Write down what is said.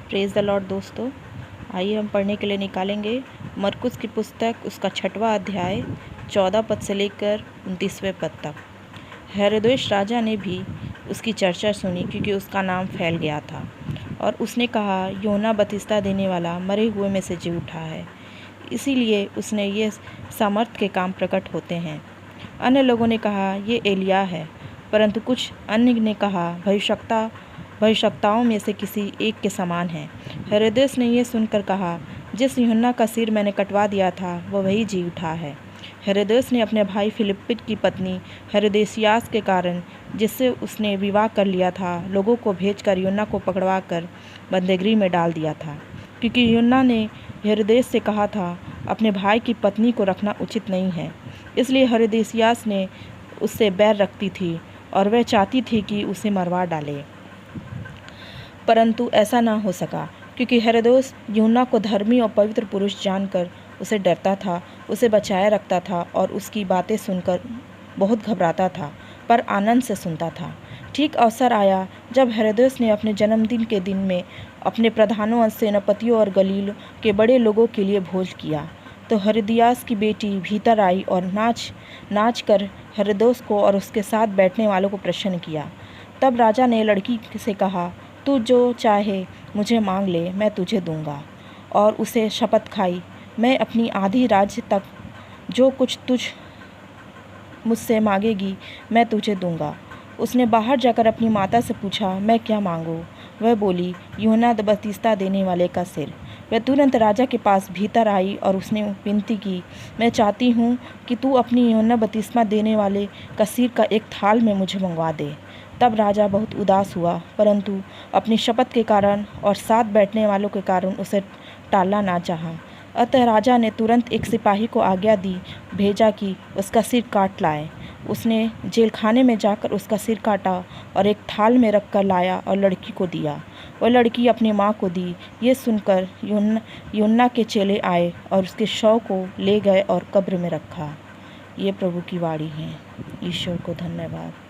Praise the Lord दोस्तों, आइए हम पढ़ने के लिए निकालेंगे मरकुस की पुस्तक, उसका 6वां अध्याय 14 पद से लेकर 29वें पद तक। हेरोदेस राजा ने भी उसकी चर्चा सुनी क्योंकि उसका नाम फैल गया था और उसने कहा, यूहन्ना बपतिस्मा देने वाला मरे हुए में से जी उठा है, इसीलिए उसने ये सामर्थ के काम प्रकट होते हैं। अन्य लोगों ने कहा, ये एलिया है, परंतु कुछ अन्य ने कहा, भविष्यवक्ताओं में से किसी एक के समान है। हेरोदेस ने यह सुनकर कहा, जिस यूहन्ना का सिर मैंने कटवा दिया था वह वही जी उठा है। हेरोदेस ने अपने भाई फिलिप्पस की पत्नी हेरोदेसियास के कारण, जिससे उसने विवाह कर लिया था, लोगों को भेजकर यूहन्ना को पकड़वा कर बंदीगृह में डाल दिया था, क्योंकि यूहन्ना ने हेरोदेस से कहा था, अपने भाई की पत्नी को रखना उचित नहीं है। इसलिए हेरोदेसियास ने उससे बैर रखती थी और वह चाहती थी कि उसे मरवा डाले, परंतु ऐसा न हो सका, क्योंकि हेरोदेस यूहन्ना को धर्मी और पवित्र पुरुष जानकर उसे डरता था, उसे बचाए रखता था और उसकी बातें सुनकर बहुत घबराता था, पर आनंद से सुनता था। ठीक अवसर आया जब हेरोदेस ने अपने जन्मदिन के दिन में अपने प्रधानों और सेनापतियों और गलील के बड़े लोगों के लिए भोज किया, तो हेरोदियास की बेटी भीतर आई और नाच कर हेरोदेस को और उसके साथ बैठने वालों को प्रसन्न किया। तब राजा ने लड़की से कहा, तू जो चाहे मुझे मांग ले, मैं तुझे दूंगा। और उसे शपथ खाई, मैं अपनी आधी राज्य तक जो कुछ तुझ मुझसे मांगेगी मैं तुझे दूंगा। उसने बाहर जाकर अपनी माता से पूछा, मैं क्या मांगूं? वह बोली, यूहन्ना बपतिस्मा देने वाले का सिर। वह तुरंत राजा के पास भीतर आई और उसने विनती की, मैं चाहती हूँ कि तू अपनी यूहन्ना बपतिस्मा देने वाले का सिर का एक थाल में मुझे मंगवा दे। तब राजा बहुत उदास हुआ, परंतु अपनी शपथ के कारण और साथ बैठने वालों के कारण उसे टालना ना चाहा। अतः राजा ने तुरंत एक सिपाही को आज्ञा दी भेजा कि उसका सिर काट लाए। उसने जेलखाने में जाकर उसका सिर काटा और एक थाल में रख कर लाया और लड़की को दिया। वह लड़की अपनी माँ को दी। ये सुनकर यूहन्ना के चेले आए और उसके शव को ले गए और कब्र में रखा। ये प्रभु की वाणी है। ईश्वर को धन्यवाद।